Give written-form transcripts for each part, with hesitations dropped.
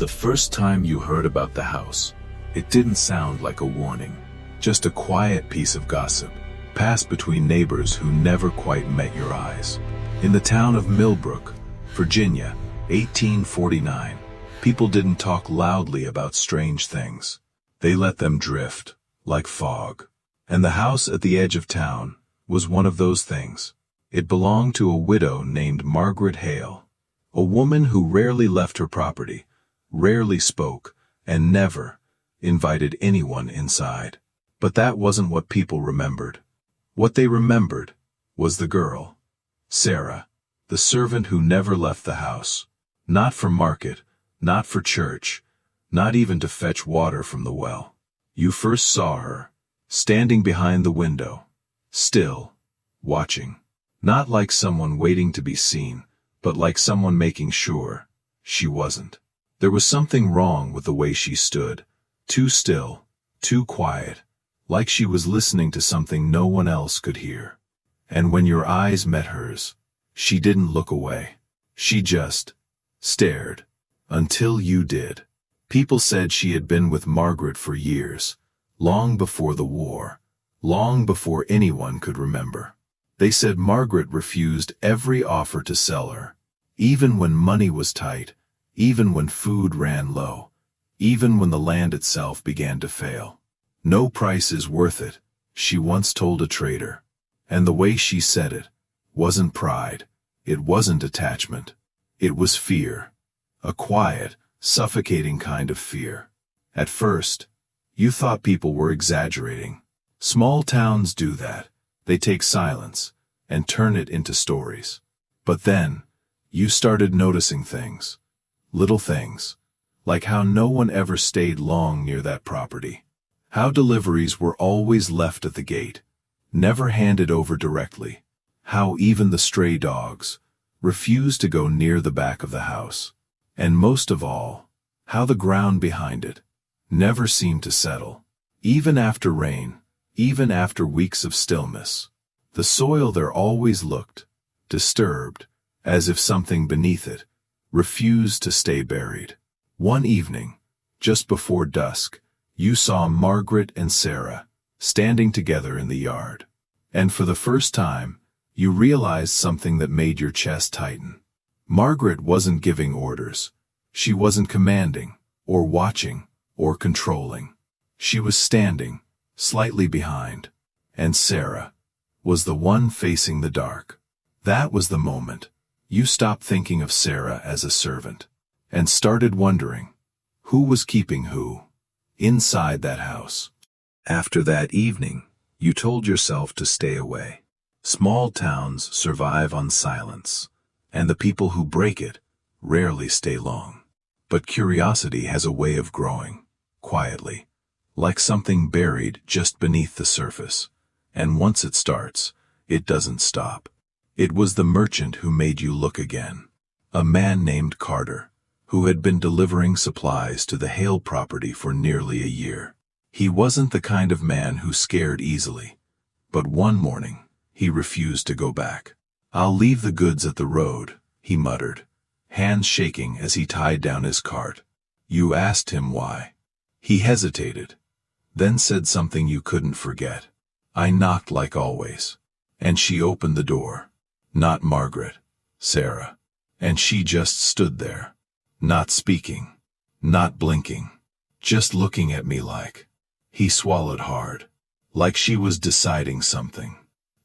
The first time you heard about the house, it didn't sound like a warning, just a quiet piece of gossip, passed between neighbors who never quite met your eyes. In the town of Millbrook, Virginia, 1849, people didn't talk loudly about strange things. They let them drift, like fog. And the house at the edge of town was one of those things. It belonged to a widow named Margaret Hale, a woman who rarely left her property, rarely spoke, and never invited anyone inside. But that wasn't what people remembered. What they remembered was the girl, Sarah, the servant who never left the house. Not for market, not for church, not even to fetch water from the well. You first saw her, standing behind the window, still, watching. Not like someone waiting to be seen, but like someone making sure she wasn't. There was something wrong with the way she stood, too still, too quiet, like she was listening to something no one else could hear. And when your eyes met hers, she didn't look away. She just stared, until you did. People said she had been with Margaret for years, long before the war, long before anyone could remember. They said Margaret refused every offer to sell her, even when money was tight, even when food ran low, even when the land itself began to fail. No price is worth it, she once told a trader. And the way she said it wasn't pride, it wasn't attachment, it was fear. A quiet, suffocating kind of fear. At first, you thought people were exaggerating. Small towns do that. They take silence and turn it into stories. But then, you started noticing things. Little things. Like how no one ever stayed long near that property. How deliveries were always left at the gate, never handed over directly. How even the stray dogs refused to go near the back of the house. And most of all, how the ground behind it never seemed to settle. Even after rain, even after weeks of stillness, the soil there always looked disturbed, as if something beneath it refused to stay buried. One evening, just before dusk, you saw Margaret and Sarah standing together in the yard. And for the first time, you realized something that made your chest tighten. Margaret wasn't giving orders. She wasn't commanding, or watching, or controlling. She was standing, slightly behind. And Sarah was the one facing the dark. That was the moment you stopped thinking of Sarah as a servant, and started wondering, who was keeping who inside that house? After that evening, you told yourself to stay away. Small towns survive on silence, and the people who break it rarely stay long. But curiosity has a way of growing, quietly, like something buried just beneath the surface. And once it starts, it doesn't stop. It was the merchant who made you look again. A man named Carter, who had been delivering supplies to the Hale property for nearly a year. He wasn't the kind of man who scared easily. But one morning, he refused to go back. "I'll leave the goods at the road," he muttered, hands shaking as he tied down his cart. You asked him why. He hesitated, then said something you couldn't forget. "I knocked like always." And she opened the door. Not Margaret, Sarah. And she just stood there, not speaking, not blinking, just looking at me like. He swallowed hard, like she was deciding something.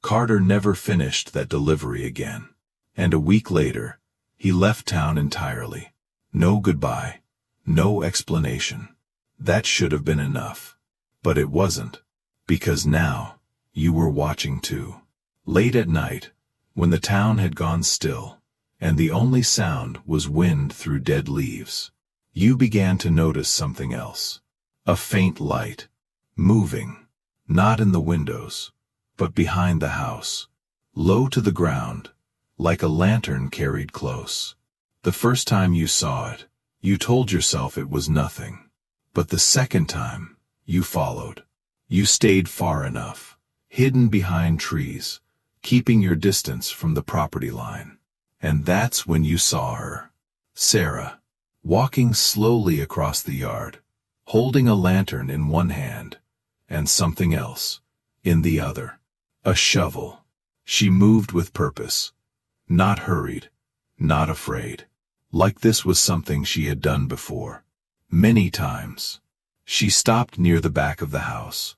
Carter never finished that delivery again. And a week later, he left town entirely. No goodbye, no explanation. That should have been enough. But it wasn't. Because now, you were watching too. Late at night, when the town had gone still, and the only sound was wind through dead leaves, you began to notice something else. A faint light, moving, not in the windows, but behind the house, low to the ground, like a lantern carried close. The first time you saw it, you told yourself it was nothing. But the second time, you followed. You stayed far enough, hidden behind trees, keeping your distance from the property line. And that's when you saw her. Sarah. walking slowly across the yard, holding a lantern in one hand, and something else in the other. A shovel. She moved with purpose, not hurried, not afraid. Like this was something she had done before. Many times. She stopped near the back of the house,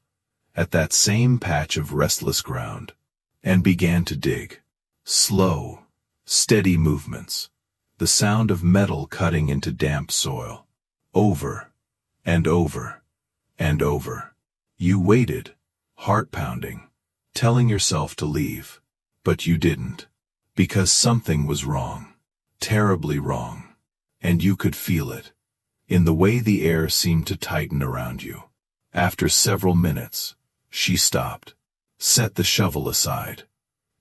at that same patch of restless ground, and began to dig. Slow, steady movements, the sound of metal cutting into damp soil. Over, and over, and over. You waited, heart pounding, telling yourself to leave, but you didn't, because something was wrong, terribly wrong, and you could feel it, in the way the air seemed to tighten around you. After several minutes, she stopped, set the shovel aside,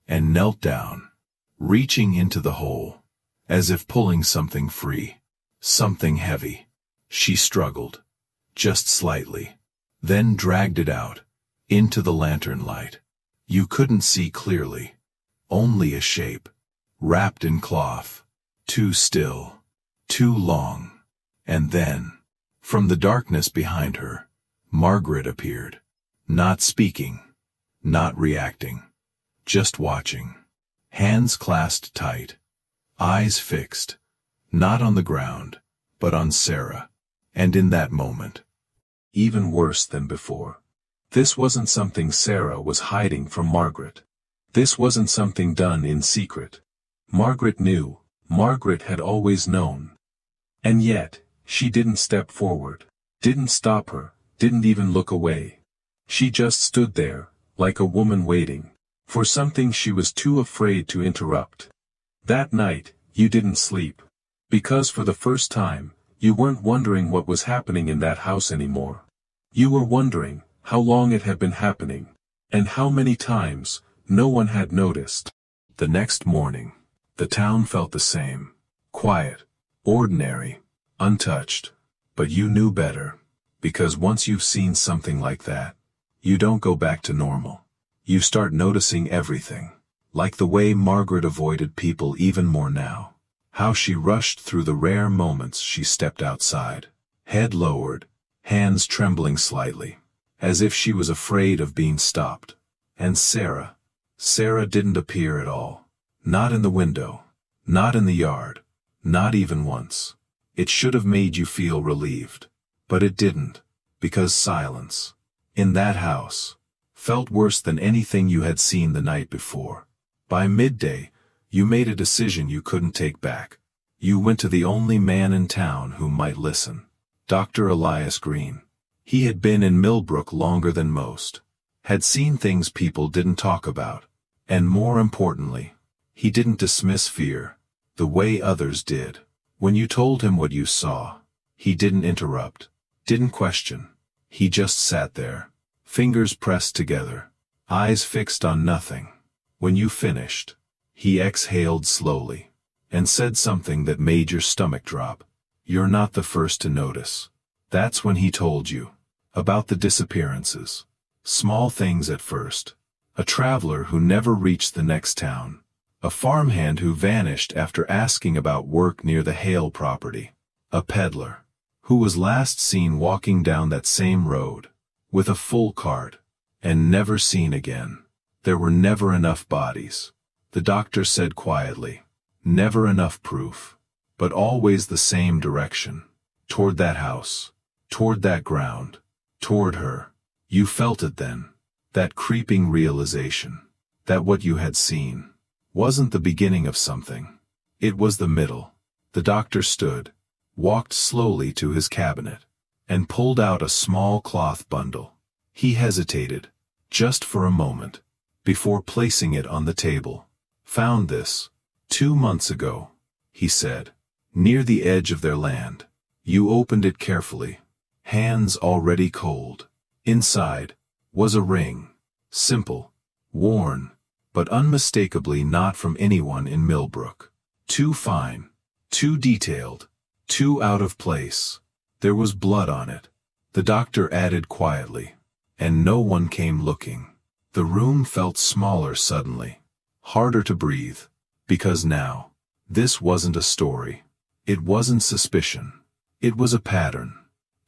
and knelt down, reaching into the hole, as if pulling something free, something heavy. She struggled, just slightly, then dragged it out, into the lantern light. You couldn't see clearly, only a shape, wrapped in cloth, too still, too long. And then, from the darkness behind her, Margaret appeared, not speaking, not reacting, just watching, hands clasped tight, eyes fixed, not on the ground, but on Sarah. And in that moment, even worse than before, this wasn't something Sarah was hiding from Margaret. This wasn't something done in secret. Margaret knew, Margaret had always known. And yet, she didn't step forward, didn't stop her, didn't even look away. She just stood there, like a woman waiting for something she was too afraid to interrupt. That night, you didn't sleep. Because for the first time, you weren't wondering what was happening in that house anymore. You were wondering how long it had been happening, and how many times no one had noticed. The next morning, the town felt the same. Quiet, ordinary, untouched. But you knew better, because once you've seen something like that, you don't go back to normal. You start noticing everything, like the way Margaret avoided people even more now. How she rushed through the rare moments she stepped outside, head lowered, hands trembling slightly, as if she was afraid of being stopped. And Sarah didn't appear at all. Not in the window, not in the yard, not even once. It should have made you feel relieved, but it didn't, because silence, in that house, felt worse than anything you had seen the night before. By midday, you made a decision you couldn't take back. You went to the only man in town who might listen, Dr. Elias Green. He had been in Millbrook longer than most, had seen things people didn't talk about, and more importantly, he didn't dismiss fear, the way others did. When you told him what you saw, he didn't interrupt, didn't question. He just sat there, fingers pressed together, eyes fixed on nothing. When you finished, he exhaled slowly, and said something that made your stomach drop. You're not the first to notice. That's when he told you about the disappearances. Small things at first. A traveler who never reached the next town. A farmhand who vanished after asking about work near the Hale property. A peddler who was last seen walking down that same road, with a full cart, and never seen again. There were never enough bodies, the doctor said quietly. Never enough proof, but always the same direction. Toward that house, toward that ground, toward her. You felt it then, that creeping realization, that what you had seen wasn't the beginning of something. It was the middle. The doctor stood, walked slowly to his cabinet, and pulled out a small cloth bundle. He hesitated, just for a moment, before placing it on the table. Found this 2 months ago, he said, near the edge of their land. You opened it carefully, hands already cold. Inside was a ring, simple, worn, but unmistakably not from anyone in Millbrook. Too fine, too detailed, too out of place. There was blood on it, the doctor added quietly, and no one came looking. The room felt smaller suddenly, harder to breathe, because now, this wasn't a story. It wasn't suspicion. It was a pattern.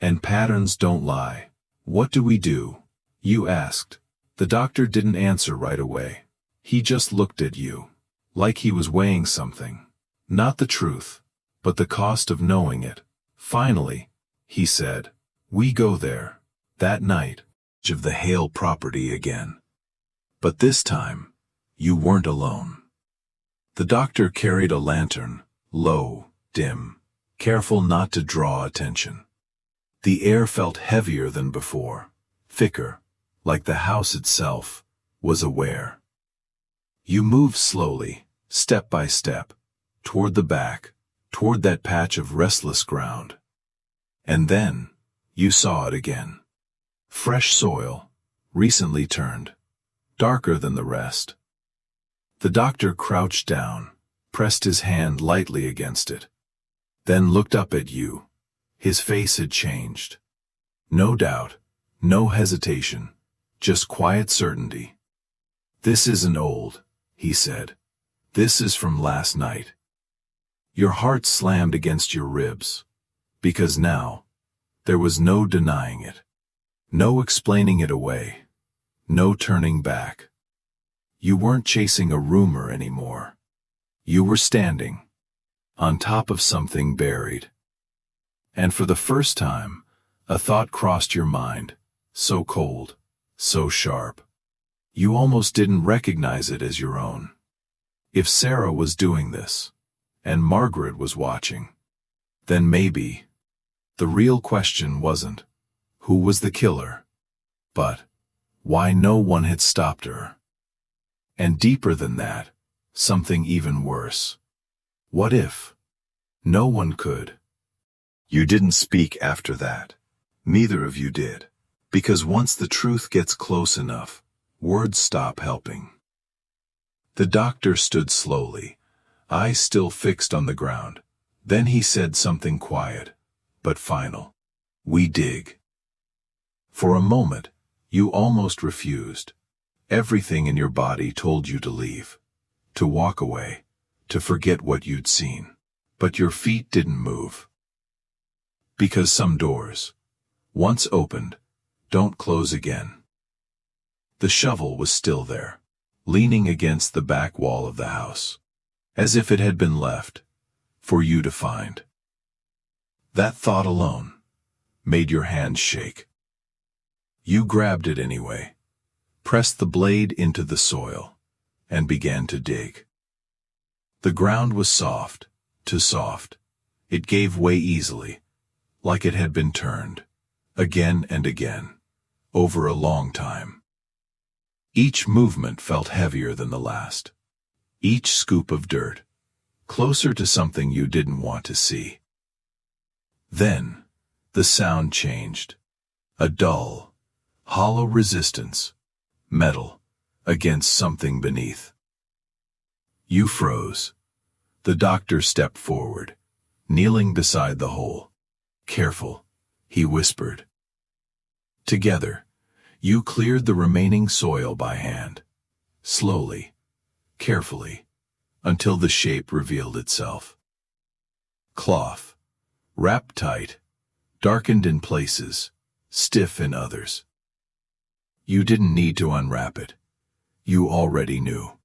And patterns don't lie. What do we do? You asked. The doctor didn't answer right away. He just looked at you. Like he was weighing something. Not the truth, but the cost of knowing it. Finally, he said, we go there. That night, of the Hale property again. But this time, you weren't alone. The doctor carried a lantern, low, dim, careful not to draw attention. The air felt heavier than before, thicker, like the house itself was aware. You moved slowly, step by step, toward the back, toward that patch of restless ground. And then, you saw it again. Fresh soil, recently turned, darker than the rest. The doctor crouched down, pressed his hand lightly against it, then looked up at you. His face had changed. No doubt, no hesitation, just quiet certainty. This isn't old, he said. This is from last night. Your heart slammed against your ribs, because now, there was no denying it. No explaining it away. No turning back. You weren't chasing a rumor anymore. You were standing on top of something buried. And for the first time, a thought crossed your mind, so cold, so sharp. You almost didn't recognize it as your own. If Sarah was doing this, and Margaret was watching, then maybe. The real question wasn't, who was the killer? But, why no one had stopped her? And deeper than that, something even worse. What if? No one could. You didn't speak after that. Neither of you did. Because once the truth gets close enough, words stop helping. The doctor stood slowly, eyes still fixed on the ground. Then he said something quiet, but final. We dig. For a moment, you almost refused. Everything in your body told you to leave, to walk away, to forget what you'd seen. But your feet didn't move. Because some doors, once opened, don't close again. The shovel was still there, leaning against the back wall of the house, as if it had been left for you to find. That thought alone made your hands shake. You grabbed it anyway, pressed the blade into the soil, and began to dig. The ground was soft, too soft. It gave way easily, like it had been turned, again and again, over a long time. Each movement felt heavier than the last. Each scoop of dirt, closer to something you didn't want to see. Then, the sound changed. A dull, hollow resistance, metal, against something beneath. You froze. The doctor stepped forward, kneeling beside the hole. Careful, he whispered. Together, you cleared the remaining soil by hand, slowly, carefully, until the shape revealed itself. Cloth, wrapped tight, darkened in places, stiff in others. You didn't need to unwrap it. You already knew.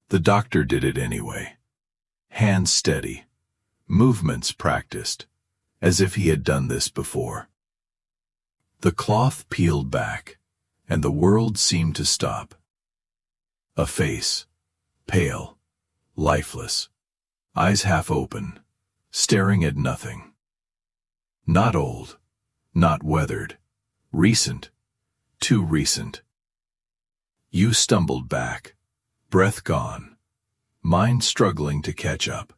The doctor did it anyway. Hands steady, movements practiced, as if he had done this before. The cloth peeled back, and the world seemed to stop. A face, pale, lifeless, eyes half open, staring at nothing. Not old, not weathered, recent, too recent. You stumbled back, breath gone, mind struggling to catch up.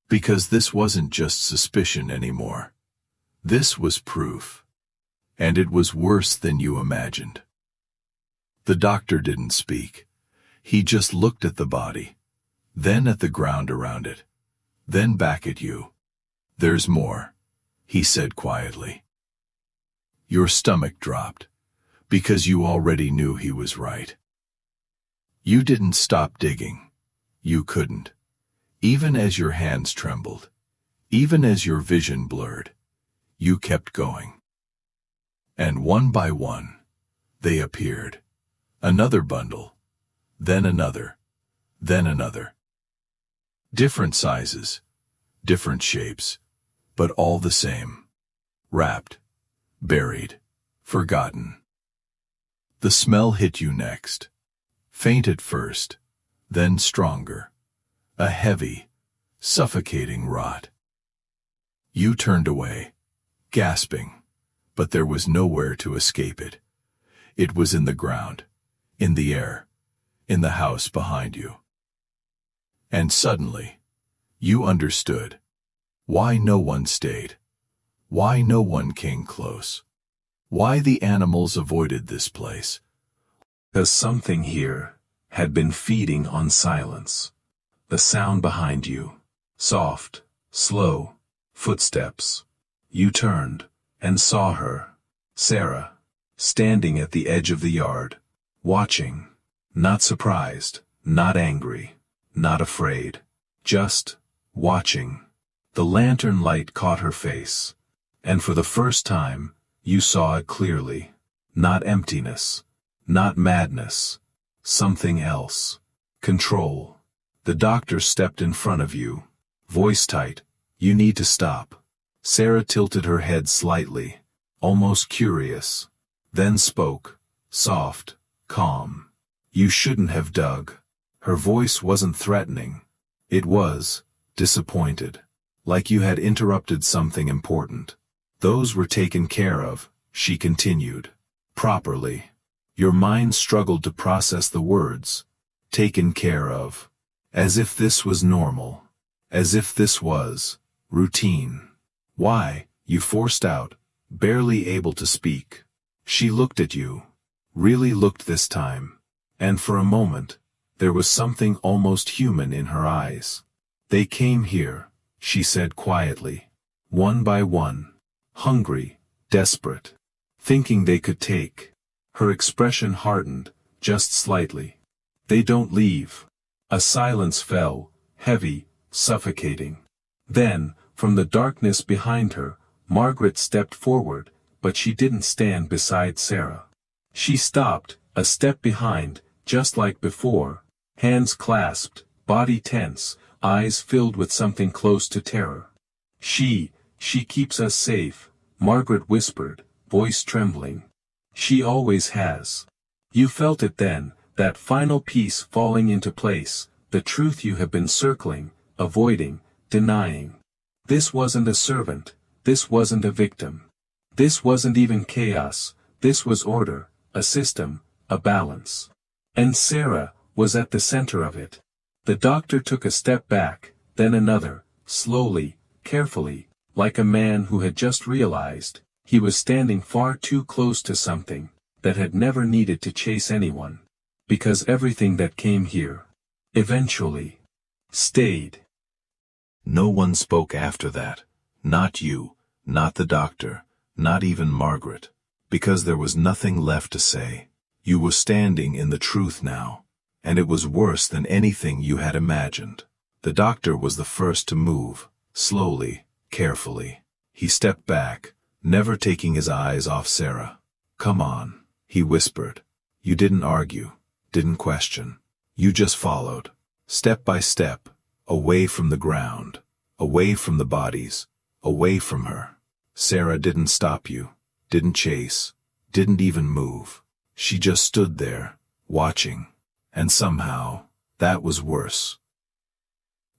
Because this wasn't just suspicion anymore. This was proof. And it was worse than you imagined. The doctor didn't speak. He just looked at the body, then at the ground around it, then back at you. There's more, he said quietly. Your stomach dropped, because you already knew he was right. You didn't stop digging. You couldn't. Even as your hands trembled, Even as your vision blurred, you kept going. And one by one, they appeared. Another bundle, then another, then another. Different sizes, different shapes, but all the same. Wrapped, buried, forgotten. The smell hit you next. Faint at first, then stronger. A heavy, suffocating rot. You turned away, gasping, but there was nowhere to escape it. It was in the ground, in the air, in the house behind you. And suddenly, you understood why no one stayed, why no one came close, why the animals avoided this place. Because something here had been feeding on silence. The sound behind you, soft, slow, footsteps. You turned and saw her, Sarah, standing at the edge of the yard, watching, not surprised, not angry, not afraid, just watching. The lantern light caught her face, and for the first time, you saw it clearly. Not emptiness, not madness, something else. Control. The doctor stepped in front of you, voice tight. You need to stop. Sarah tilted her head slightly, almost curious, then spoke, soft, calm. You shouldn't have dug. Her voice wasn't threatening. It was disappointed, like you had interrupted something important. Those were taken care of, she continued. Properly. Your mind struggled to process the words. Taken care of. As if this was normal. As if this was routine. Why, you forced out, barely able to speak. She looked at you. Really looked this time. And for a moment, there was something almost human in her eyes. They came here, she said quietly. One by one. Hungry, desperate. Thinking they could take. Her expression hardened, just slightly. They don't leave. A silence fell, heavy, suffocating. Then, from the darkness behind her, Margaret stepped forward, but she didn't stand beside Sarah. She stopped, a step behind, just like before, hands clasped, body tense, eyes filled with something close to terror. She keeps us safe, Margaret whispered, voice trembling. She always has. You felt it then, that final piece falling into place, the truth you have been circling, avoiding, denying. This wasn't a servant, this wasn't a victim. This wasn't even chaos, this was order, a system, a balance. And Sarah was at the center of it. The doctor took a step back, then another, slowly, carefully, like a man who had just realized he was standing far too close to something that had never needed to chase anyone. Because everything that came here, eventually, stayed. No one spoke after that. Not you, not the doctor, not even Margaret. Because there was nothing left to say. You were standing in the truth now. And it was worse than anything you had imagined. The doctor was the first to move, slowly, carefully. He stepped back, never taking his eyes off Sarah. Come on, he whispered. You didn't argue, didn't question. You just followed, step by step, away from the ground, away from the bodies, away from her. Sarah didn't stop you, didn't chase, didn't even move. She just stood there, watching. And somehow, that was worse.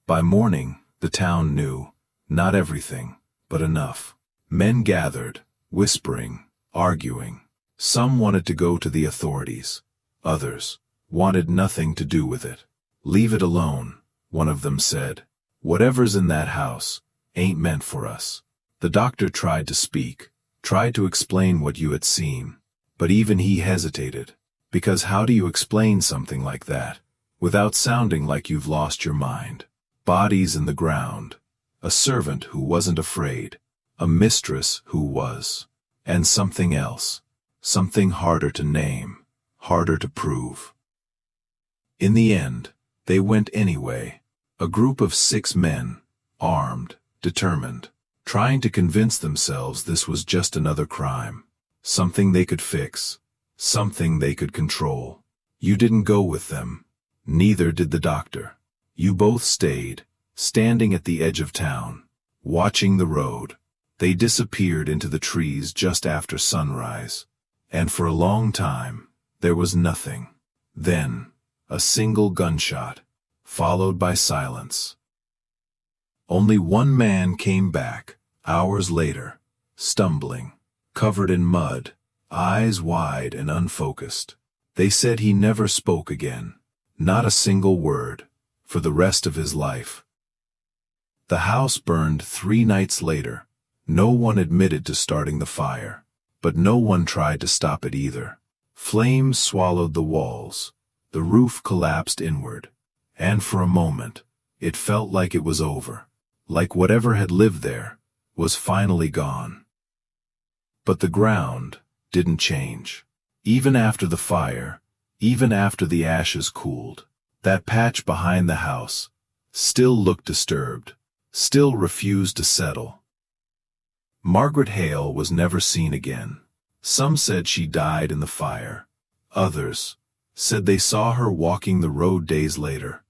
By morning, the town knew, not everything, but enough. Men gathered, whispering, arguing. Some wanted to go to the authorities. Others wanted nothing to do with it. Leave it alone, one of them said. Whatever's in that house ain't meant for us. The doctor tried to speak, tried to explain what you had seen, but even he hesitated. Because how do you explain something like that, without sounding like you've lost your mind? Bodies in the ground, a servant who wasn't afraid, a mistress who was, and something else, something harder to name, harder to prove. In the end, they went anyway, a group of 6 men, armed, determined, trying to convince themselves this was just another crime. Something they could fix, something they could control. You didn't go with them. Neither did the doctor. You both stayed, standing at the edge of town, watching the road. They disappeared into the trees just after sunrise. And for a long time, there was nothing. Then, a single gunshot, followed by silence. Only one man came back, hours later, stumbling, covered in mud, eyes wide and unfocused. They said he never spoke again, not a single word, for the rest of his life. The house burned 3 nights later. No one admitted to starting the fire, but no one tried to stop it either. Flames swallowed the walls, the roof collapsed inward, and for a moment, it felt like it was over, like whatever had lived there was finally gone. But the ground didn't change. Even after the fire, even after the ashes cooled, that patch behind the house still looked disturbed, still refused to settle. Margaret Hale was never seen again. Some said she died in the fire. Others said they saw her walking the road days later,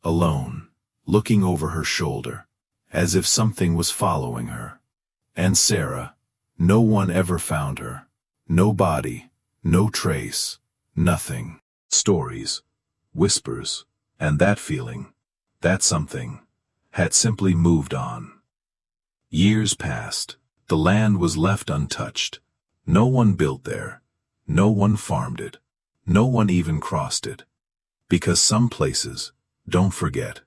alone, looking over her shoulder, as if something was following her. And Sarah, no one ever found her. No body, no trace, nothing. Stories, whispers, and that feeling, that something, had simply moved on. Years passed. The land was left untouched. No one built there. No one farmed it. No one even crossed it. Because some places don't forget.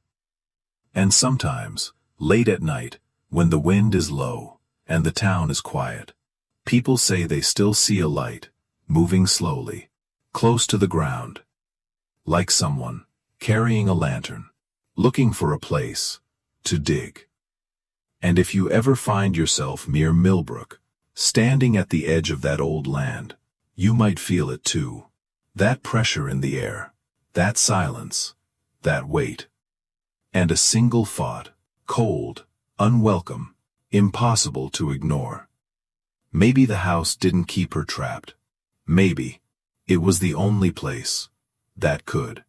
And sometimes, late at night, when the wind is low and the town is quiet, people say they still see a light, moving slowly, close to the ground. Like someone carrying a lantern, looking for a place to dig. And if you ever find yourself near Millbrook, standing at the edge of that old land, you might feel it too. That pressure in the air, that silence, that weight. And a single thought, cold, unwelcome, impossible to ignore. Maybe the house didn't keep her trapped. Maybe it was the only place that could.